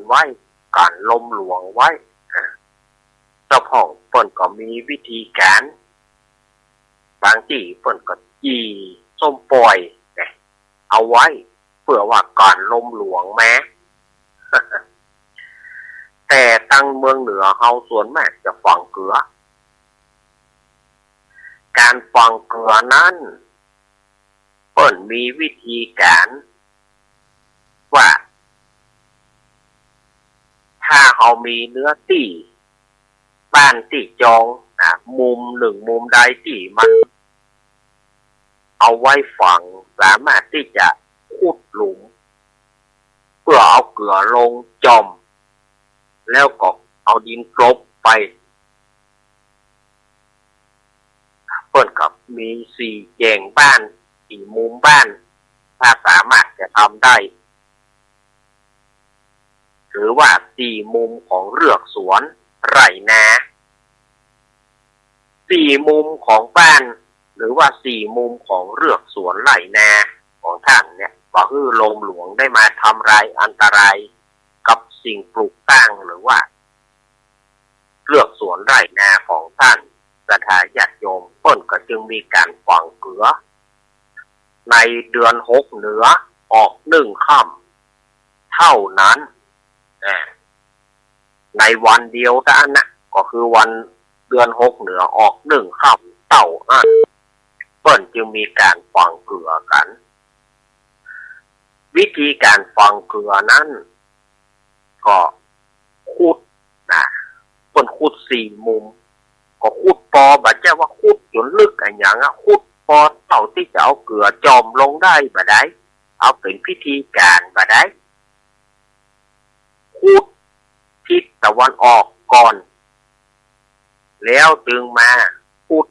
ไว้การลมหลวงไว้เจ้าพ่อเปิ้นก็มีวิธีการบางที่เปิ้นก็จีส้มปล่อยเอาไว้เพื่อว่าการลมหลวงแม้ แต่ตั้งเมืองเหนือเฮาส่วนมากจะฝังเกลือการฝังเกลือนั้นเปิ้นมีวิธีการว่าถ้าเขามีเนื้อที่บ้านที่จองมุมหนึ่งมุมใดที่มันเอาไว้ฝังสามารถที่จะขุดหลุมเพื่อเอาเกลือลงจมแล้วก็เอาดินกลบไปเปิ้นกับมี4แจงบ้าน4มุมบ้านถ้าสามารถจะทำได้หรือว่า4มุมของเรือกสวนไร่นา4มุมของบ้านหรือว่า4มุมของเรือกสวนไร่นาของท่านเนี่ยก็คือลมหลวงได้มาทำลายอันตรายกับสิ่งปลูกสร้างหรือว่าเรือกสวนไร่นาของท่านศรัทธาญาติโยมเปิ้นก็จึงมีการฝังเกลือในเดือน6เหนือออก1ค่ำเท่านั้นในวันเดียวเท่านั้นนะก็คือวันเดือน6เหนือออก1ค่ำเท่านั้นเปิ้นจึงมีการฝังเกลือกันวิธีการฝังเกลือนั้นก็ขุดเปิ้นขุด4มุมก็ขุดปอบัดเจ้าว่าขุดจนลึกอันหยังขุดปอเท่าที่จะเอาเกลือจอมลงได้บ่ได้เอาเป็นพิธีการบ่ได้ขุดทิศตะวันออกก่อนแล้วจึงมาขุด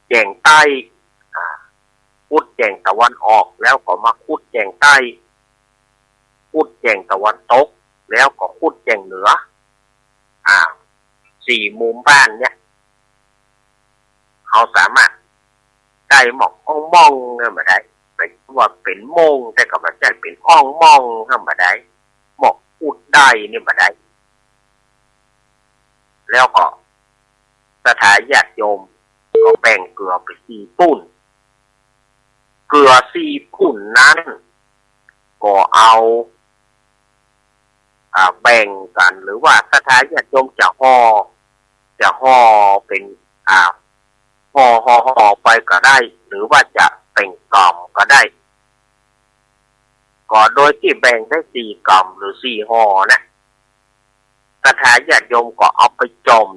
แจงใต้ขุดแจงตะวันออกแล้วก็มาขุดแจงใต้ขุดแจงตะวันตกแล้วก็ขุดแจงเหนือ4มุมบ้านเนี่ยเขาสามารถได้หมอกอ่องมองเนี่ยมาได้ไม่ว่าเป็นโมงแต่ก็ไม่ใช่เป็นอ่องมองเนี่ยมาได้หมอกอุดได้เนี่ยมาได้แล้วก็ศรัทธาญาติโยมก็แบ่งเกลือไป4ปุ้นเกลือ4ปุ้นนั้นก็เอาแบ่งกันหรือว่าศรัทธาญาติโยมจะห่อเป็นห่อไปก็ได้หรือว่าจะเป็นกล่องก็ได้ก็โดยที่แบ่งได้4กล่องหรือ4ห่อนะศรัทธาญาติโยมก็เอาไปจม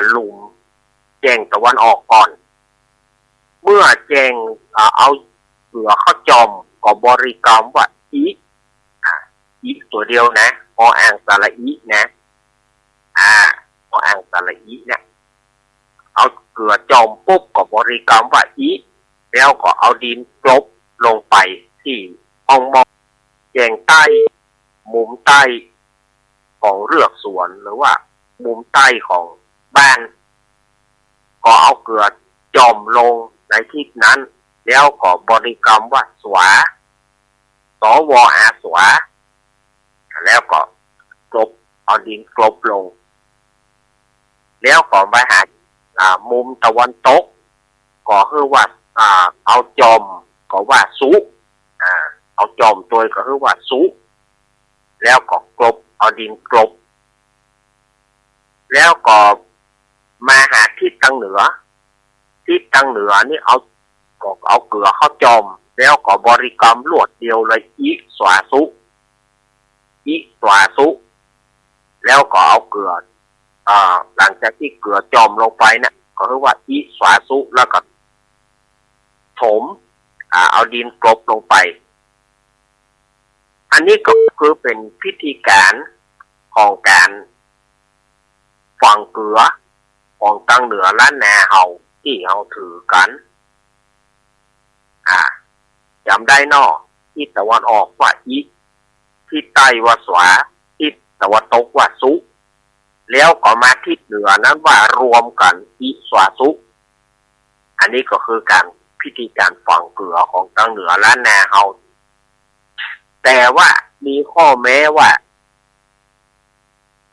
หลุมแจงตะวันออกก่อนเมื่อแจงเอาเกลือเข้าจมก็บริกรรมว่าอีตัวเดียวนะออ่างสระอีนะออ่างสระอีเนี่ยเอาเกลือจมปุ๊บก็บริกรรมว่าอีแล้วก็เอาดินกลบลงไปที่อ่องมองแจงใต้มุมใต้ของเรือกสวนหรือว่ามุมใต้ของบ้านก็เอาเกลือจมลงในที่นั้นแล้วก็บริกรรมว่าสวาสวอาสวาแล้วก็กลบเอาดินกลบลงแล้วก็ไปหามุมตะวันตกก็คือว่าเอาจอมก็ว่าสุเอาจอมตัวก็คือว่าสุแล้วก็กลบเอาดินกลบแล้วก็มาหาทิศทางเหนือนี่เอาเกลือเข้าจอมแล้วก็บริกรรมรวดเดียวเลยอิสวาสุแล้วก็เอาเกลือหลังจากที่เกลือจอมลงไปเนี่ยก็คือว่าอิสวาสุแล้วก็ถมเอาดินกลบลงไปอันนี้ก็คือเป็นพิธีการของการฝังเกลือของตั้งเหนือล้านนาเฮาที่เฮาถือกันจำได้นอที่ตะวันออกว่าอิที่ใต้ว่าสวาที่ตะวันตกว่าสุแล้วก็มาทิศเหนือนั้นว่ารวมกันอิสวาสุอันนี้ก็คือการพิธีการฝังเกลือของทางเหนือล้านนาเฮาแต่ว่า ข้อแม้ว่า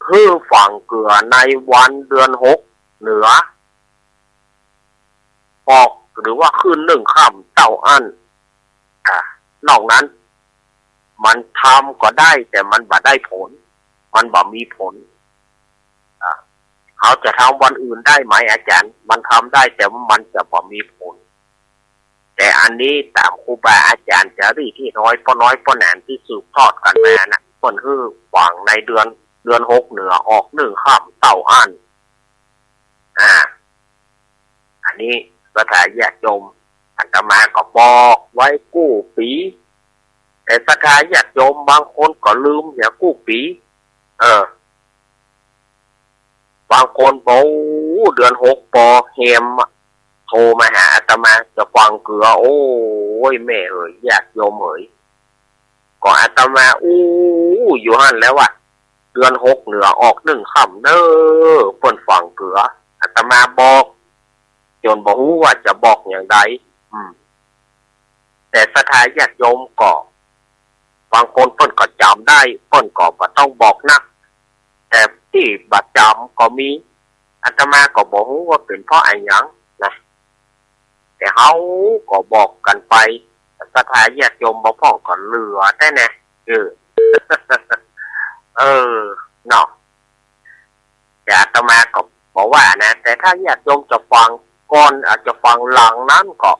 คือฝั่งเกลือในวันเดือน6เหนือออกหรือว่าคืน1ค่ำเต้าอั้นนอกนั้นมันทำก็ได้แต่มันบ่ได้ผลมันบ่มีผลเขาจะทำวันอื่นได้ไหมอาจารย์มันทำได้แต่มันจะบ่มีผลแต่อันนี้ตามครูบาอาจารย์จารีที่น้อยป้อแหนนที่สืบทอดกันมานะเพิ่นคือฝั่งในเดือน6เหนือออก1ค่ำเต้าอั้นอันนี้สถาญาติโยมอาตมาก็บอกไว้กู้ปีแต่สถาญาติโยมบางคนก็ลืมอย่ากู้ปีบางคนบอกเดือน6ปอเฮมโทรมาหาอาตมาจะฟังเกลือโอ้ยแม่เอ๋ยญาติโยมเอ๋ยก็อาตมาอยู่หั่นแล้วอ่ะเดือน6เหนือออก1ค่ำเด้อเพิ่นฟังเกลืออาตมาบอกจนบ่ฮู้ว่าจะบอกอย่างใดแต่สถาญาติโยมก็บางคนเพิ่นก็จำได้เพิ่นก็บ่ต้องบอกนักแต่ที่บ่จำก็มีอาตมาก็บ่ฮู้ว่าเป็นเพราะอะไรหยังนะแต่เฮาก็บอกกันไปสถาญาติโยมบ่พ้องก็เหลือแต่แน่เนาะแต่อาตมาก็บอกว่านะแต่ถ้าญาติโยมจะฟังก่อนอาจจะฟังหลังนั้นก็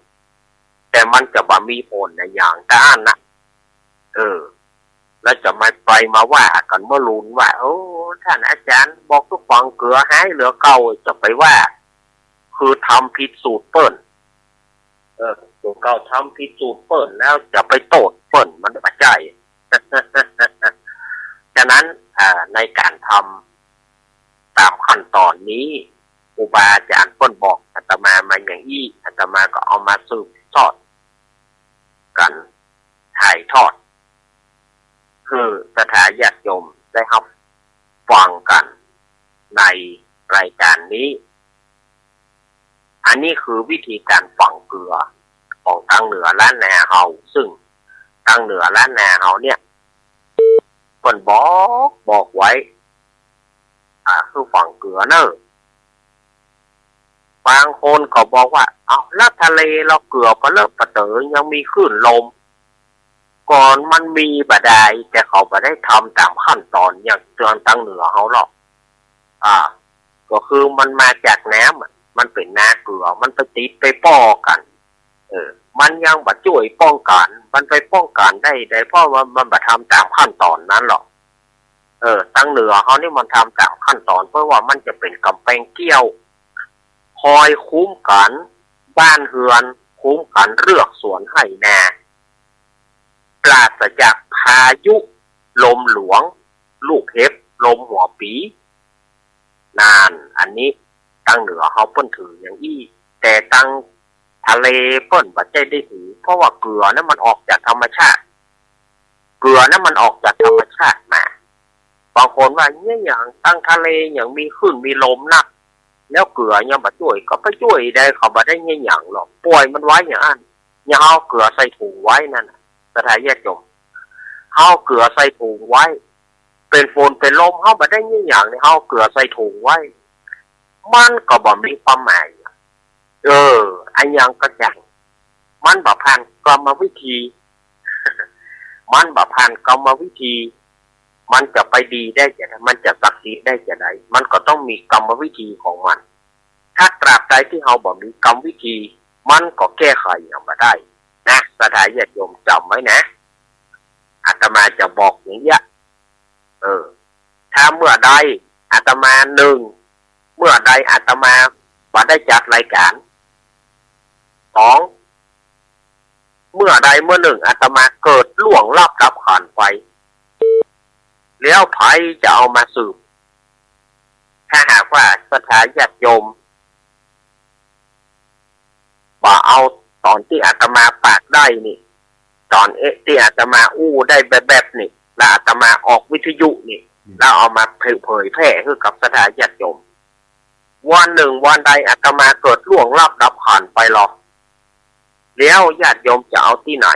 แต่มันจะบ่มีผลในอย่างด้านนะแล้วจะมาว่ากันเมื่อลุนว่าโอ้ท่านอาจารย์บอกทุกฟังเกลือหายเหลือเก่าจะไปว่าคือทำผิดสูตรเปิ้นตัวเก่าทำผิดสูตรเปิ้นแล้วจะไปโทษเปิ้นมันไม่ใช่ ฉะนั้นในการทำตามขั้นตอนนี้ครูบาอาจารย์เปิ้นบอกอาตมามาอย่างนี้อาตมาก็เอามาสืบทอดกันถ่ายทอดคือสถาญาติโยมได้รับฟังกันในรายการนี้อันนี้คือวิธีการฝังเกลือของทางเหนือล้านนาเฮาซึ่งทางเหนือล้านนาเฮาเนี่ยเพิ่นบอกไว้คือฝังเกลือเนอะบางคนก็บอกว่าแล้วทะเลเราเกลือปะเลิกปะเต๋อยังมีคลื่นลมก่อนมันมีบ่ได้แต่เขาบ่ได้ทำตามขั้นตอนอย่างเตือนทางเหนือเฮาหรอกก็คือมันมาจากน้ำมันเป็นนาเกลือมันไปติดไปป้อกันมันยังบ่ช่วยป้องกันมันไปป้องกันได้เพราะว่ามันบ่ทำตามขั้นตอนนั้นหรอกทางเหนือเฮานี่มันทำตามขั้นตอนเพราะว่ามันจะเป็นกำแพงเกี้ยวคอยคุ้มกันบ้านเฮือนคุ้มกันเรือกสวนให้นาปราศจากพายุลมหลวงลูกเห็บลมหัวปีนานอันนี้ตั้งเหนือเขาเปิ้นถืออย่างอี้แต่ตั้งทะเลเปิ้นบ่ได้ถือเพราะว่าเกลือนั้นมันออกจากธรรมชาติมาบางคนว่าเนี่ยอย่างตั้งทะเลอย่างมีคลื่นมีลมนักแล้วเกลือยังบ่ช่วยก็ไปช่วยได้เขาบ่ได้เนี่ยอย่างหรอกปล่อยมันไว้อย่างนั้นอย่าเอาเกลือใส่ถุงไว้นั่นสถาญาติโยมเฮาเกลือใส่ถุงไว้เป็นฝนเป็นลมเฮาบ่ได้เนี่ยอย่างนี่เฮาเกลือใส่ถุงไว้มันก็บ่มีความหมายอันยังก็จังมันบ่ผ่านกรรมวิธี มันจะไปดีได้จะไดมันจะศักดิ์สิทธิ์ได้จะไดมันก็ต้องมีกรรมวิธีของมันถ้าตราบใดที่เฮาบ่มีกรรมวิธีมันก็แก้ไขยังบ่ได้นะสถาญาติโยมจำไว้นะอาตมาจะบอกอย่างเงี้ยถ้าเมื่อใดอาตมาเมื่อใดอาตมาบ่ได้จัดรายการ2เมื่อใดเมื่อหนึ่งอาตมาเกิดล่วงลับดับขันไปแล้วไผจะเอามาสืบถ้าหากว่าสถาญาติโยมบ่เอาตอนที่อาตมาปากได้นี่ตอนที่อาตมาได้แบบนี่แล้วอาตมาออกวิทยุนี่แล้วเอามาเผยแพร่ให้กับสถาญาติโยมวันหนึ่งวันใดอาตมาเกิดล่วงลับดับขันไปหรอกแล้วญาติโยมจะเอาที่ไหน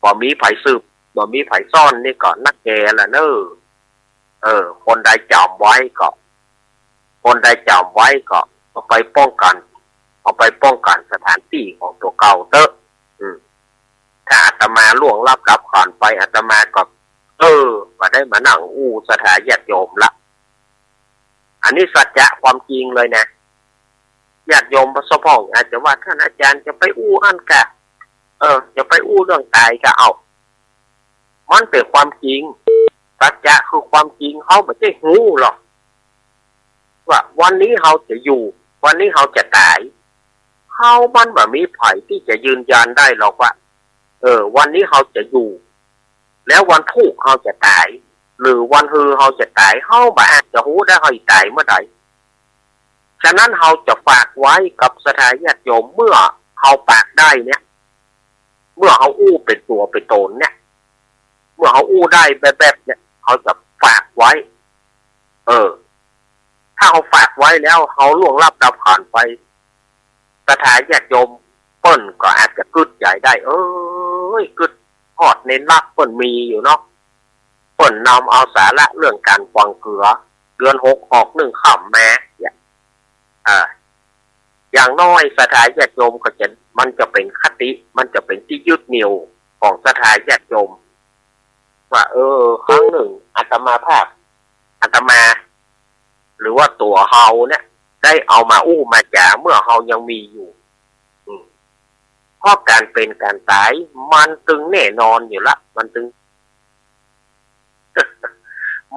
บ่มีไผสืบ บ่มีไผซ่อนนี่ก็นักแกละเนอคนใดจำไว้ก็คนใดจำไว้ก็เอาไปป้องกันสถานที่ของตัวเก่าเตอะถ้าอาตมาล่วงลับกับก่อนไปอาตมาก็มาได้มานั่งอู้สถานญาติโยมละอันนี้สัจจะความจริงเลยนะญาติโยมพระสพองอาจจะว่าท่านอาจารย์จะไปอู้อันกะจะไปอู้เรื่องตายกะเอามันเป็นความจริงสัจจะคือความจริงเขาไม่ใช่หูหรอกว่าวันนี้เขาจะอยู่วันนี้เขาจะตายเขามันแบบมีไผ่ที่จะยืนยันได้หรอกว่าวันนี้เขาจะอยู่แล้ววันพรุ่งเขาจะตายหรือวันฮือเขาจะตายเขาแบบอาจจะหูได้เขาตายเมื่อใดฉะนั้นเขาจะฝากไว้กับสถานญาติโยมเมื่อเขาปากได้เนี่ยเมื่อเขาอู้เป็นตัวเป็นตนเนี่ยเมื่อเขาอู้ได้แบบเนี่ยเขาจะฝากไว้ถ้าเขาฝากไว้แล้วเขาล่วงลับดับผ่านไปสถานญาติโยมเปิ้นก็อาจจะกึดใหญ่ได้กึดหอดเน้นรักเปิ้นมีอยู่เนาะเปิ้นนำเอาสาระเรื่องการฟังเกลือเดือน6ออก1ค่ำแม้อย่างน้อยสถานญาติโยมก็จะมันจะเป็นคติมันจะเป็นที่ยึดเหนี่ยวของสถานญาติโยมว่าครั้งหนึ่งอาตมาหรือว่าตัวเฮาเนี่ยได้เอามาอู้มาจ่าเมื่อเฮายังมีอยู่เพราะการเป็นการตายมันตึงแน่นอนอยู่ละมันตึง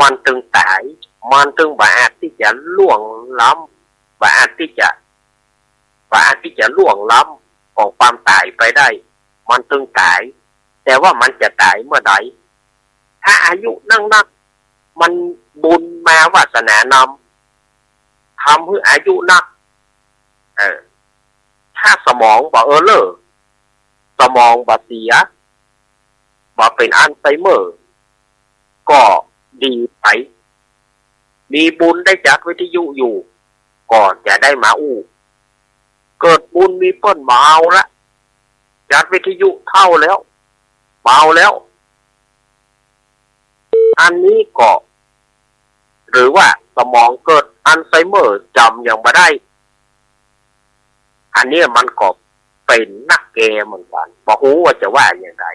มันตึงตายมันตึงบาอาจที่จะล่วงล้ำบาอาจที่จะล่วงล้ำของความตายไปได้มันตึงตายแต่ว่ามันจะตายเมื่อใดถ้าอายุนั่งนักมันบุญมาวาสนานำทำให้อายุนักถ้าสมองบ่เลอสมองบ่เสียบ่เป็นอัลไซเมอร์ก็ดีไปมีบุญได้จัดวิทยุอยู่ก่อนจะได้มาอู้เกิดบุญมีเปิ้นเบาละจัดวิทยุเท่าแล้วเบาแล้วอันนี้ก็หรือว่าสมองเกิดอัลไซเมอร์จำยังไม่ได้อันนี้มันก็เป็นนักเกมเหมือนกันบอกหูว่าจะว่าอย่างไร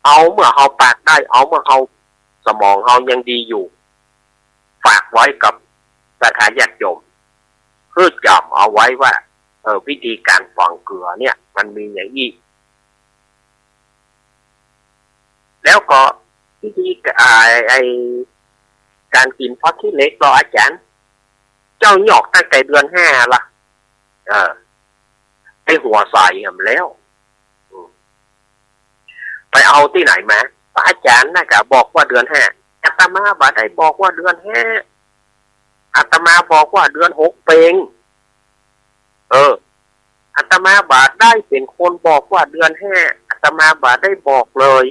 เอาเมื่อเขาปากได้เอาเมื่อเขาสมองเขายังดีอยู่ฝากไว้กับสถานญาติโยมเพื่อจำเอาไว้ว่าวิธีการฝังเกลือเนี่ยมันมีอย่างนี้แล้วก็วิธีการกินพอที่เล็กรออาจารย์เจ้าหยอกตั้งแต่เดือน5ล่ะไอหัวใส่กันแล้วไปเอาที่ไหนมาอาจารย์น่ะก็บอกว่าเดือน5อาตมาบ่ได้บอกว่าเดือน5อาตมาบอกว่าเดือน6เปงอาตมาบ่ได้เป็นคนบอกว่าเดือน5อาตมาบ่ได้บอกเลย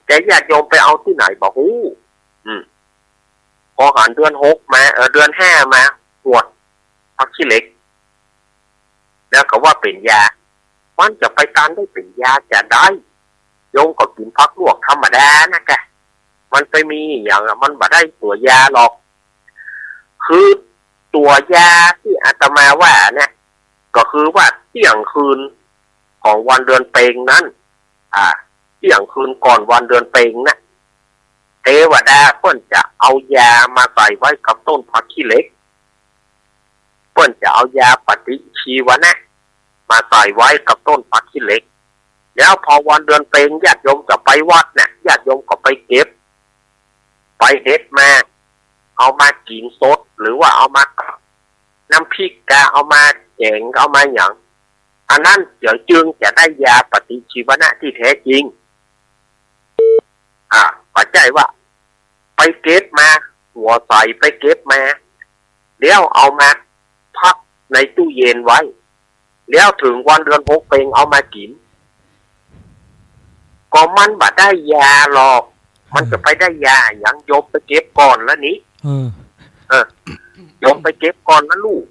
แต่ญาติโยมไปเอาที่ไหนบอกฮู้พอหันเดือน6มาเดือน5มาปวดพักขี้เหล็กแล้วก็ว่าเป็นยามันจะไปตามได้เป็นยาจะได้โยมก็กินพักลวกธรรมดานะแกมันไปมีอย่างมันบ่ได้ตัวยาหรอกคือตัวยาที่อาตมาว่าเนี่ยก็คือว่าเที่ยงคืนของวันเดือนเปงนั้นเที่ยงคืนก่อนวันเดือนเปงนะเทวดาเพิ่นจะเอายามาใส่ไว้กับต้นพักขี้เหล็กเพิ่นจะเอายาปฏิชีวนะมาใส่ไว้กับต้นพักขี้เหล็กแล้วพอวันเดือนเปงญาติโยมจะไปวัดเนี่ยญาติโยมก็ไปเก็บไปเด็ดมาเอามากินสดหรือว่าเอามาน้ำพริกกาเอามาแกงเอามาอย่างอันนั้นเดี๋ยวจึงจะได้ยาปฏิชีวนะที่แท้จริงปัจจัยว่าไปเก็บมาหัวใส่ไปเก็บมาแล้วเอามาพักในตู้เย็นไว้แล้วถึงวันเดือน6เปงเอามากินก็มันบ่ได้ยาหรอกมันจะไปได้ยาอย่างโยมไปเก็บก่อนแล้วนี้โยมไปเก็บก่อนนะลูก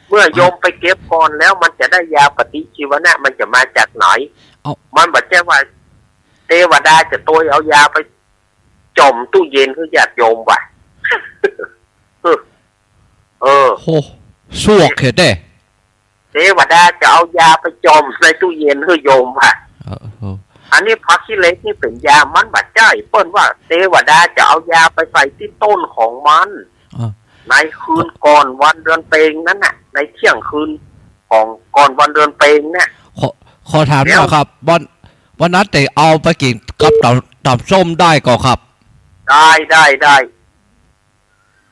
เมื่อโยมไปเก็บก่อนแล้วมันจะได้ยาปฏิชีวนะมันจะมาจากไหน มันบอกแจ้ว่าเทวดาจะตัวเอายาไปจมตู้เย็นคือญาติโยมว่ะโหสวกเห็ดเด้เทวดาจะเอายาไปจมในตู้เย็นคือโยมว่ะอันนี้พักขี้เล็กนี่เป็นยามันบาดใจเปิ้นว่าเทวดาจะเอายาไปใส่ที่ต้นของมันในคืนก่อนวันเดือนเปงนั้นน่ะในเที่ยงคืนของก่อนวันเดือนเปงเนี่ยขอถามหน่อยครับวันนั้นแต่เอาไปกินกับตับส้มได้ก็ครับได้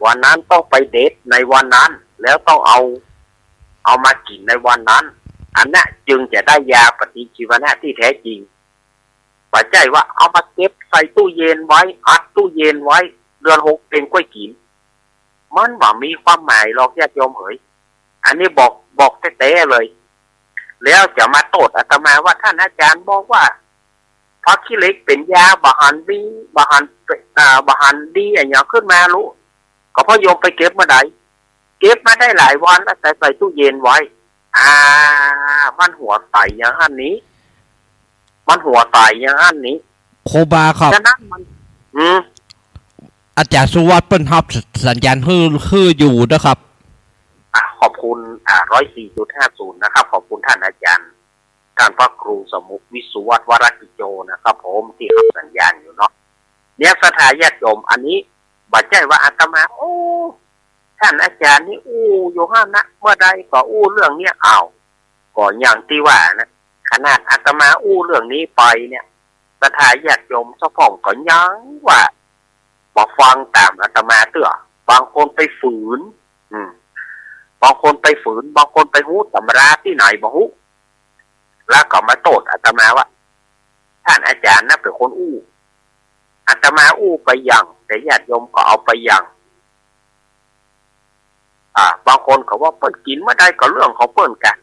วันนั้นต้องไปเดทในวันนั้นแล้วต้องเอามากินในวันนั้นอันนั้นจึงจะได้ยาปฏิชีวนะที่แท้จริงปัจจัยว่าเอามาเก็บใส่ตู้เย็นไว้อัดตู้เย็นไว้เดือน6เป็นกล้วยกินมันว่ามีความหมายหรอกญาติโยมเอ๋ยอันนี้บอกแท้ๆเลยแล้วจะมาโทษอาตมาว่าท่านอาจารย์บอกว่าพักขี้เหล็กเป็นยาบาหันดีบาหันดีอย่างเงี้ยขึ้นมารู้ก็เพราะโยมไปเก็บมาได้เก็บมาได้หลายวันแล้วใส่ตู้เย็นไว้มันหัวไตอย่างอันนี้มันหัวไตอย่างอันนี้โคบาครับฉะนั้นมันอาจารย์สุวัสดิ์เปิ้นรับสัญญาณฮืออยู่นะครับขอบคุณ104.50นะครับขอบคุณท่านอาจารย์การพระครูสมุขวิสุวัฒน์วรกิจโจนะครับผมที่รับสัญญาณอยู่เนาะเนี่ยสถาญาติโยมอันนี้บัดใจว่าอาตมาท่านอาจารย์นี่อยู่ห้ามนะเมื่อใดก็เรื่องเนี้ยก็อย่างที่ว่านะขนาดอาตมาเรื่องนี้ไปเนี่ยสถาญาติโยมเจ้าพ่องก็ยังว่ามาฟังตามอาตมาเตื้อบางคนไปฝืนบางคนไปฝืนบางคนไปหูตำราที่ไหนบ่หูแล้วก็มาโทษอาตมาว่าท่านอาจารย์น่ะเป็นคนอาตมาไปยังแต่ญาติโยมก็เอาไปยังบางคนเขาว่าเปิ้นกินไม่ได้ก็เรื่องของเปิ้นกัน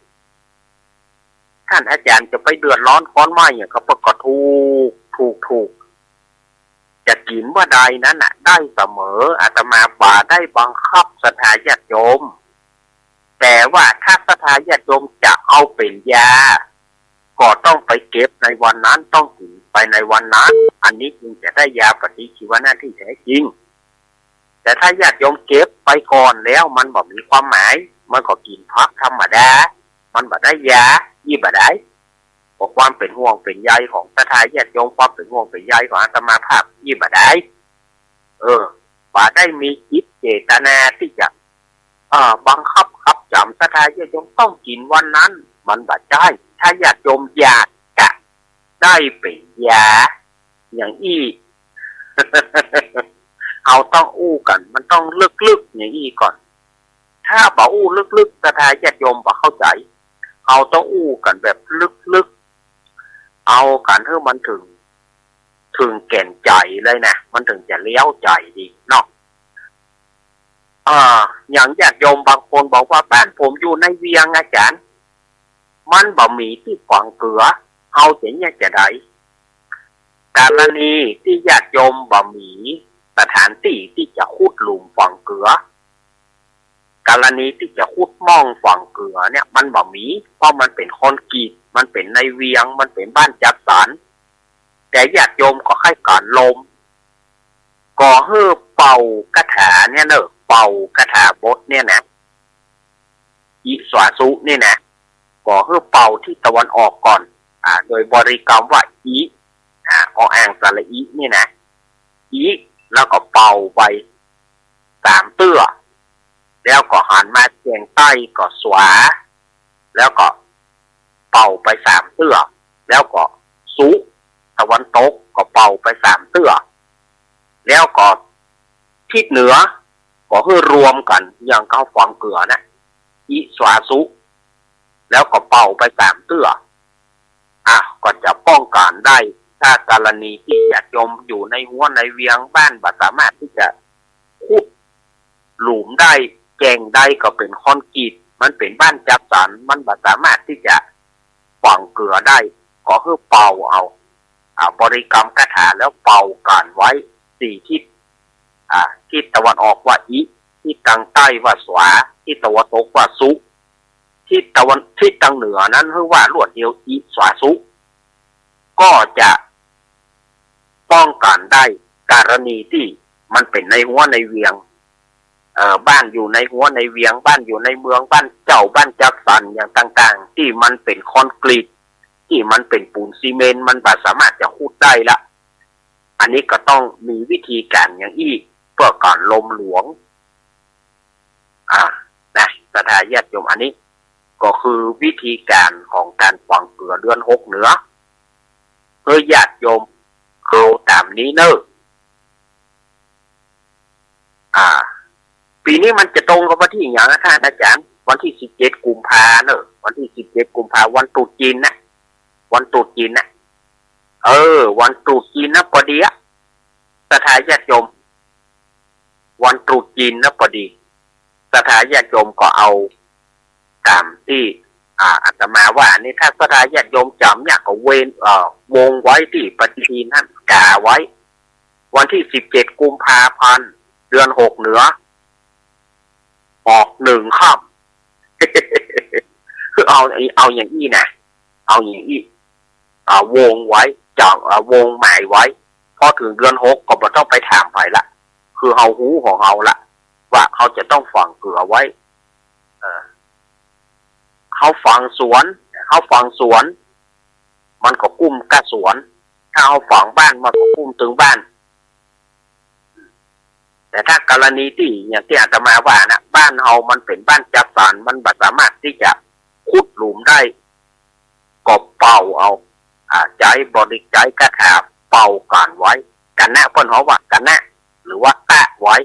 ท่านอาจารย์จะไปเดือดร้อนค้อนไม้อย่างเขาก็ถูกจะกินว่าใดนั้นน่ะได้เสมออาตมาป่าได้บังคับศรัทธาญาติโยมแต่ว่าถ้าศรัทธาญาติโยมจะเอาเป็นยาก็ต้องไปเก็บในวันนั้นต้องกินไปในวันนั้นอันนี้จึงจะได้ยาปฏิชีวนะที่แท้จริงแต่ถ้าญาติโยมเก็บไปก่อนแล้วมันบ่มีความหมายมันก็กินพักธรรมดามันบ่ได้ยายี่บ่ได้บอกความเป็นห่วงเป็นใยของศรัทธาญาติโยมความเป็นห่วงเป็นใยของอาตมาภาพยี่บ่ได้บ่ได้มีจิตเจตนาที่จะบังคับจำศรัทธาญาติโยมต้องกินวันนั้นมันบ่ได้ถ้าญาติโยมอยากจะได้เป็นยาอย่างเอาต้องกันมันต้องลึกๆอย่างก่อนถ้าบ่ลึกๆศรัทธาญาติโยมบ่เข้าใจเอาต้องกันแบบลึกๆเอากันให้มันถึงแก่นใจเลยนะมันถึงจะเลี้ยวใจดีเนาะอย่างญาติโยมบางคนบอกว่าบ้านผมอยู่ในเวียงอาจารย์มันบ่มีที่ฝังเกลือเอาเสียเนี่ยจะได้กรณีที่ญาติโยมบ่มีสถานที่ที่จะขุดหลุมฝังเกลือกรณีที่จะขุดม่องฝังเกลือเนี่ยมันบ่มีเพราะมันเป็นคอนกรีตมันเป็นในเวียงมันเป็นบ้านจัดสรรแต่ญาติโยมก็ให้การลมก็เฮือเป่ากระถาเนี่ยเนอะเป่ากระถาบทเนี่ยนะอิสวาสุเนี่ยนะก็เฮือเป่าที่ตะวันออกก่อนโดยบริกรรมว่าอีอ่างสระอีนี่นะอีแล้วก็เป่าไป3เตื้อแล้วก็หันมาเฉียงใต้ก็สวาแล้วก็เป่าไป3เตื้อแล้วก็สุตะวันตกก็เป่าไป3เตื้อแล้วก็ทิศเหนือก็คือรวมกันอย่างเขาฝังเกลือนะอิสวาสุแล้วก็เป่าไป3เตื้อก็จะป้องกันได้ถ้ากรณีที่ญาติโยมอยู่ในหัวในเวียงบ้านบ่สามารถที่จะขุดหลุมได้แจงได้ก็เป็นคอนกรีตมันเป็นบ้านจัดสรรมันบ่สามารถที่จะฝังเกลือได้ก็คือเป่าเอาบริกรรมคาถาแล้วเป่ากันไว้4ทิศทิศตะวันออกว่าอิทิศทางใต้ว่าสวาทิศตะวันตกว่าสุทิศทางเหนือนั้นคือว่าลวดเดียวอิสวาสุ ก็จะป้องกันได้กรณีที่มันเป็นในหัวในเวียงบ้านอยู่ในหัวในเวียงบ้านอยู่ในเมืองบ้านเจ้าบ้านจักสันอย่างต่างๆที่มันเป็นคอนกรีตที่มันเป็นปูนซีเมนต์มันบ่สามารถจะขุดได้ละอันนี้ก็ต้องมีวิธีการอย่างอีกเพื่อก่อนลมหลวงนะสถาญาติโยมอันนี้ก็คือวิธีการของการฝังเกลือเดือนหกเหนือเพื่อญาติโยมเอาตามนี้เนอะปีนี้มันจะตรงกับวันที่อย่างนะท่านอาจารย์วันที่17 กุมภาเนอะวันที่17 กุมภาวันตรุษจีนนะวันตรุษจีนนะวันตรุษจีนนะพอดีสถาญาติโยมวันตรุษจีนนะพอดีสถาญาติโยมก็เอาตามที่อาตมาว่านี่ถ้าสถาญาติโยมจำเนี่ยก็วงไว้ที่ปฏิทินนั่นกาไว้วันที่17 กุมภาพันธ์เดือน6เหนือออก1 ค่ำคือเอาอย่างนี้นะเอาอย่างนี้วงไว้วงหมายไว้พอถึงเดือน6ก็บ่ต้องไปถามไผละคือเฮาหูของเฮาละว่าเขาจะต้องฝังเกลือไว้เขาฝังสวนมันก็กุ้มกะสวนถ้าเขาฝังบ้านมันก็กุ้มถึงบ้านแต่ถ้ากรณีที่อย่างที่อาตมาว่านะบ้านเฮามันเป็นบ้านจัดสรรมันบ่สามารถที่จะขุดหลุมได้ก็เป่าเอาใจบริใจกระถาเป่ากันไว้กันนะเพิ่นเขาว่ากันนะหรือว่าตะไว้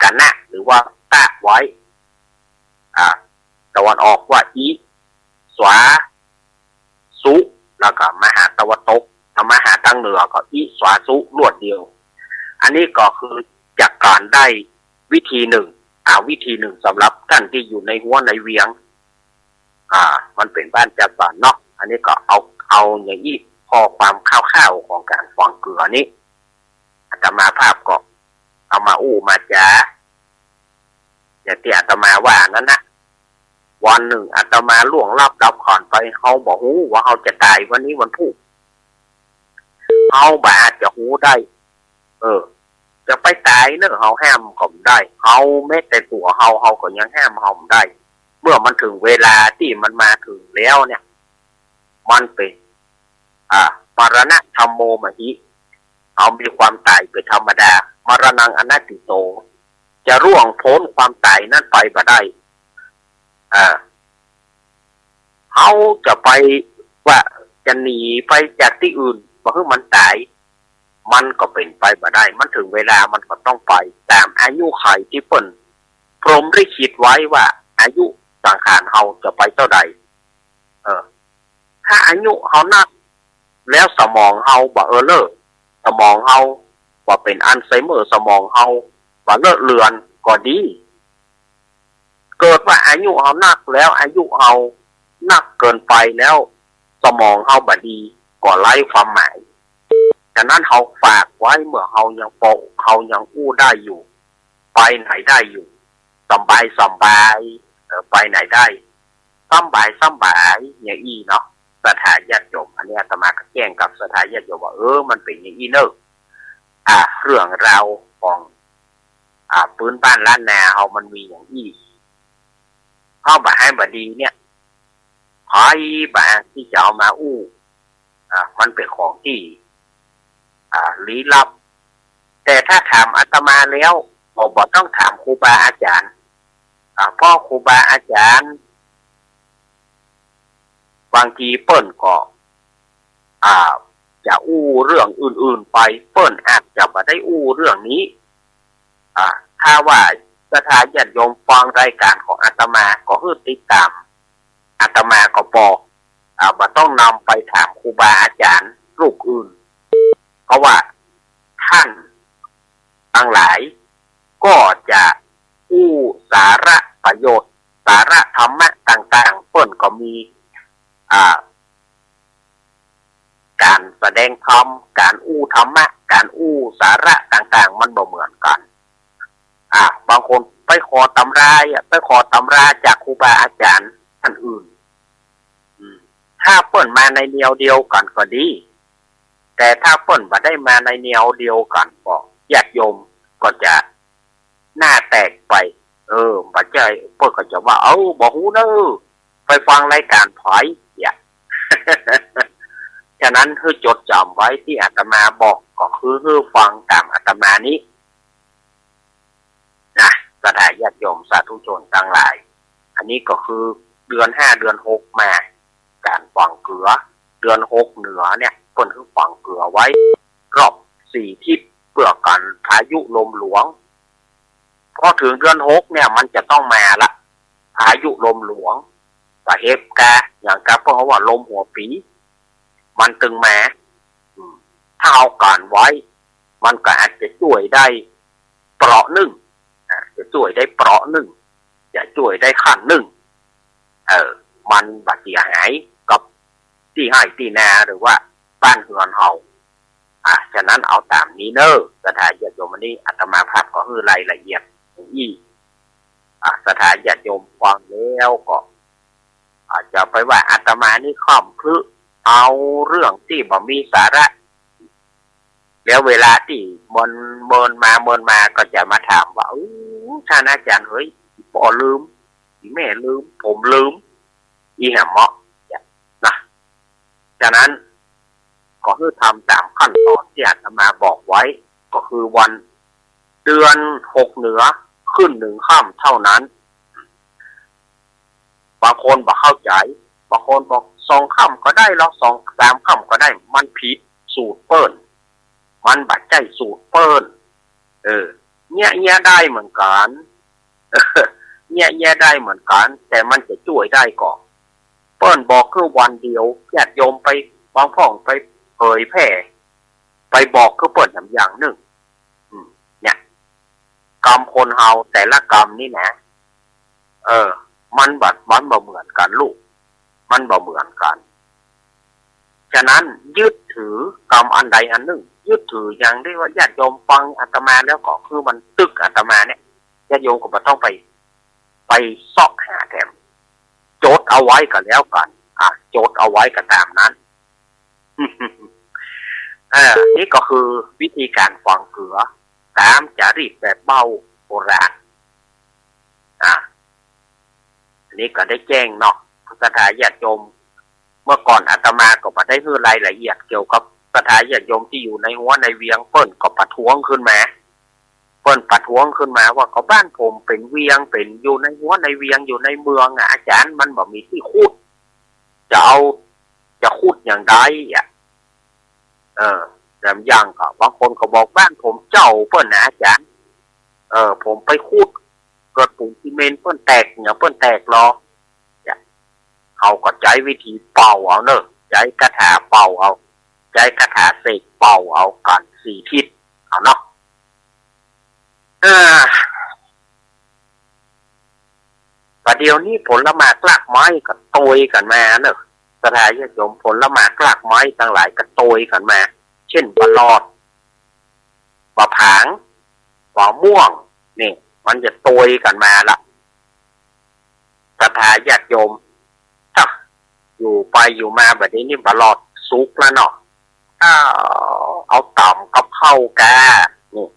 กันนะหรือว่าตะไว้ตะวันออกว่าอีสวาสุแล้วก็มหาตะวันตกมหาทางเหนือก็อีสวาสุรวดเดียวอันนี้ก็คือจากการได้วิธีหนึ่งวิธีหนึ่งสำหรับท่านที่อยู่ในหัวในเวียงมันเป็นบ้านจัดสรรเนาะอันนี้ก็เอาอย่างนี้พอความคร่าวๆของการฝังเกลือนี้อาตมาภาพก็เอามามาจ้าอย่างที่อาตมาว่านั้นนะวันหนึ่งอาตมาล่วงลับดับก่อนไปเขาบอกหูว่าเขาจะตายวันนี้วันพุธเขาบ่อาจจะหูได้จะไปตายเนอะเขาห้ามก็ไม่ได้เขาแม้แต่ตัวเขาก็ยังห้ามเขาไม่ได้เมื่อมันถึงเวลาที่มันมาถึงแล้วเนี่ยมันเป็นมรณะธรรมโมมหิเขามีความตายเป็นธรรมดามรณังอนัตติโตจะร่วงพ้นความตายนั้นไปบ่ได้เขาจะไปว่าจะหนีไปจากที่อื่นเพราะมันตายมันก็เป็นไปบ่ได้มันถึงเวลามันก็ต้องไปตามอายุขัยที่เปิ้นพรหมได้คิดไว้ว่าอายุสังขารเฮาจะไปเท่าใดถ้าอายุเฮานักแล้วสมองเฮาบ่เลิกสมองเฮาบ่เป็นอัลไซเมอร์สมองเฮาบ่เลอะเลือนก็ดีเกิดว่าอายุเฮานักแล้วอายุเฮานักเกินไปแล้วสมองเฮาบ่ดีก็ไร้ความหมายฉะนั้นเฮาฝากไว้เมื่อเฮายังโปเฮายังอู้ได้อยู่ไปไหนได้อยู่สบายไปไหนได้สบายอย่างอีเนาะสถาญาติโยมอันนี้อาตมาก็แจ้งกับสถาญาติโยมว่ามันเป็นอย่างอีเนอะเรื่องราวของปืนบ้านล้านนาเฮามันมีอย่างอีเฮาบ่ให้บ่ดีเนี่ยพอยบ่ที่จะเอามามันเป็นของที่ลี้ลับแต่ถ้าถามอาตมาแล้วบ่ต้องถามครูบาอาจารย์พ่อครูบาอาจารย์บางทีเปิ้นก็จะเรื่องอื่นๆไปเปิ้นอาจจะไม่ได้เรื่องนี้ถ้าว่าสถาญาติโยมฟังรายการของอาตมาก็คือติดตามอาตมาก็บอกบ่ต้องนำไปถามครูบาอาจารย์รูปอื่นเพราะว่าท่านทั้งหลายก็จะสาระประโยชน์สาระธรรมะต่างๆเปิ้นก็มีการแสดงธรรมการธรรมะการสาระต่างๆมันบ่เหมือนกันบางคนไปขอตำราจากครูบาอาจารย์ท่านอื่น ถ้าเปิ้นมาในแนวเดียวกันก็ดีแต่ถ้าเปิ้นบ่ได้มาในแนวเดียวกันก็ญาติโยมก็จะหน้าแตกไปบ่ใจเปิ้นก็จะว่าบ่ฮู้เด้อไปฟังรายการไผอย่า ฉะนั้นให้จดจำไว้ที่อาตมาบอกก็คือให้ฟังตามอาตมานี้นะสถานญาติโยมสาธุชนทั้งหลายอันนี้ก็คือเดือน5เดือน6มาการฝังเกลือเดือน6เหนือเนี่ยเพิ่นคือฝังเกลือไว้รอบ4ทิศเพื่อกันพายุลมหลวงพอถึงเดือน6เนี่ยมันจะต้องมาละพายุลมหลวงก็เฮฟกาอย่างกับเพราะว่าลมหัวปีมันตึงมาถ้าเอาการไว้มันก็อาจจะช่วยได้เปราะหนึ่งจะช่วยได้เปราะหนึ่งจะช่วยได้ขั้นหนึ่งมันบาดเสียหายกับที่ให้ที่นาหรือว่าบ้านเรือนเฮาฉะนั้นเอาตามนี้เนอะสถานญาติโยมวันนี้อาตมาภาพก็คือรายละเอียดอีสถานญาติโยมฟังแล้วก็อาจจะไปว่าอาตมานี่ข้อมพลึเอาเรื่องที่บ่มีสาระแล้วเวลาที่มันเมินมาก็จะมาถามว่าท่านอาจารย์เฮ้ยพ่อลืมแม่ลืมผมลืมอีแหมเหมาะนะฉะนั้นก็คือทำตามขั้นตอนที่อาตมาบอกไว้ก็คือวันเดือน6เหนือขึ้น1ค่ำเท่านั้นบางคนบอกเข้าใจบางคนบอก2ค่ำก็ได้หรอก2 3ค่ำก็ได้มันผิดสูตรเปิ้นมันบัดใจสูตรเปิ้นเนี่ยได้เหมือนกันเนี่ยได้เหมือนกันแต่มันจะช่วยได้ก่อนเปิ้นบอกคือวันเดียวญาติโยมไปบางพ่องไปเผยแพร่ไปบอกคือเปิ้นอย่างหนึ่งเนี่ยกรรมคนเฮาแต่ละกรรมนี่นะมันบ่เหมือนกันลูกมันบ่เหมือนกันฉะนั้นยึดถือกรรมอันใดอันหนึ่งยึดถืออย่างที่ว่าญาติโยมฟังอาตมาแล้วก็คือมันตึกอาตมาเนี่ยญาติโยมก็บ่ต้องไปซอกหาแถมโจทย์เอาไว้กันแล้วกันโจทย์เอาไว้ก็ตามนั้น นี่ก็คือวิธีการฝังเกลือตามจารีตแบบเบาโบราณอันนี้ก็ได้แจ้งเนาะสถานญาติโยมเมื่อก่อนอาตมาก็บ่ได้ให้รายละเอียดเกี่ยวกับสถานญาติโยมที่อยู่ในหัวในเวียงเปิ้นก็ประท้วงขึ้นมาว่าก็บ้านผมเป็นเวียงเป็นอยู่ในหัวในเวียงอยู่ในเมืองอาจารย์มันบ่มีที่ขุดจะขุดอย่างไรแบบอย่างก็บางคนก็บอกบ้านผมเจ้าเปิ้นนะอาจารย์ผมไปขุดเกิดปูนซีเมนต์เปิ้นแตกอย่างเปิ้นแตกหรอเขาก็ใช้วิธีเป่าเอาเนอะใช้กระถาเป่าเอาใช้กระถาเสกเป่าเอากัน4ทิศเอาเนาะประเดี๋ยวนี้ผลไม้กลากไม้ก็โตยกันมาเนอะสถานญาติโยมผลไม้กลากไม้ทั้งหลายก็โตยกันมาเช่นบะหลอดบะผางบะม่วงนี่มันจะโตยกันมาละสถานญาติโยมถ้าอยู่ไปอยู่มาแบบนี้นี่บะหลอดสุกแล้วเนาะเอาต่ำกับข้าวกานี่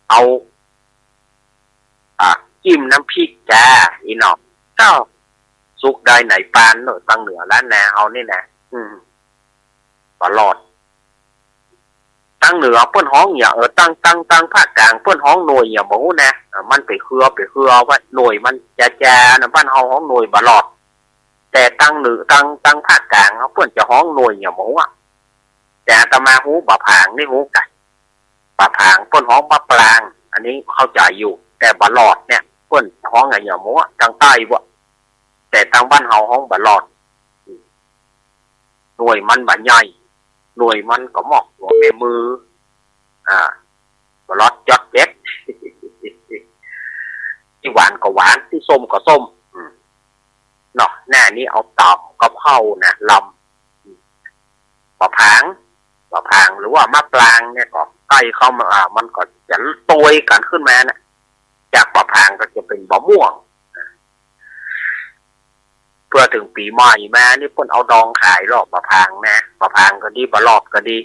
เอาจิ้มน้ำพริกกาอีเนาะก็สุกได้ไหนปานเนอะตั้งเหนือล้านนาเอานี่นะบะหลอดตั้งเหนือเปิ้นห้องอย่าตั้งภาคกลางเปิ้นห้องหน่วยอย่าบ่ฮู้นะมันไปเครือว่าหน่วยมันจะนะบ้านเฮาห้องหน่วยบะหลอดแต่ตั้งเหนือตั้งภาคกลางเปิ้นจะห้องหน่วยอย่าบ่ฮู้แต่อาตมาฮู้บะผางนี่ฮู้กันบะผางเปิ้นห้องบะปรางอันนี้เข้าใจอยู่แต่บะหลอดเนี่ยเปิ้นห้องอย่าบ่ฮู้ทางใต้บ่แต่ทางบ้านเฮาห้องบะหลอดหน่วยมันบ่ใหญ่หน่วยมันก็หมอกหัวแม่มือบะหลอดจอดเด็ดที่หวานก็หวานที่ส้มก็ส้มเนาะหน้านี้เอาต่ำกับเข้านะลำบะผางหรือว่ามะปรางเนี่ยก็ใกล้เข้ามามันก็จะโตยกันขึ้นมานะจากบะผางก็จะเป็นบะม่วง พื่อถึงปีใหม่มานี่เพิ่นเอาดองขายรอบมะพร้างนะมะพร้างก็ดีบะรอบก็ดี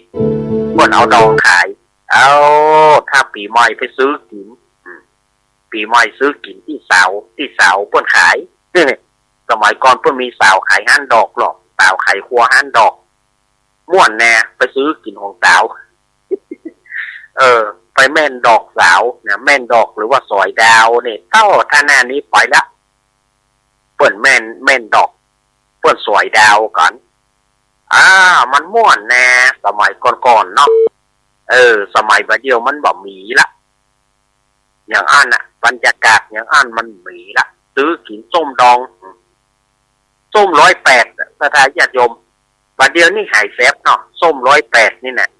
เพิ่นเอาดองขายเอาถ้าปีใหม่ไปซื้อกินปีใหม่ซื้อกินที่เสาเพิ่นขายสมัยก่อนเพิ่นมีสาวขายห้านดอกหรอกสาวขายครัวห้านดอกม่วนแน่ไปซื้อกินของสาว ไปแม่นดอกสาวนะแม่นดอกหรือว่าสอยดาวเนี่ยเต้าท่าหน้านี้ปล่อยละเปิ่นแม่นดอกเปิ่นสวยดาวก่อนมันม่วนแน่สมัยก่อนๆเนาะสมัยบัดเดียวมันบ่มีละอย่างอันน่ะบรรยากาศอย่างอันมันมีละซื้อกินส้มดองส้ม108สถานญาติโยมบัดเดียวนี่หายแซ่บเนาะส้ม108นี่แหละ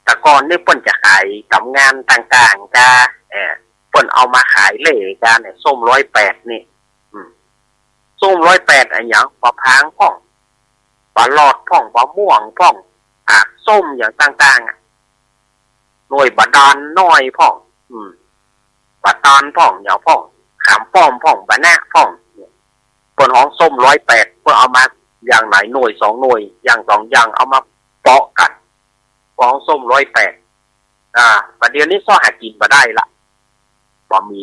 แต่ก่อนนี่เปิ้นจะขายกับงานต่างๆจ้าเปิ้นเอามาขายเล่กันเนี่ยส้ม108นี่ส้ม108อันอย่างปลาพางพ่องปลาหลอดพ่องปลาม่วงพ่องส้มอย่างต่างๆหน่วยบาดาลน้อยพ่องบาดาลพ่องอย่างพ่องขามป้อมพ่องบะแนะพ่องเปิ้นของส้ม108เปิ้นเอามาอย่างไหนหน่วย2หน่วยอย่าง2อย่างเอามาเปาะกันของส้ม108ประเดี๋ยวนี้ซ้อหากินมาได้ละบ่มี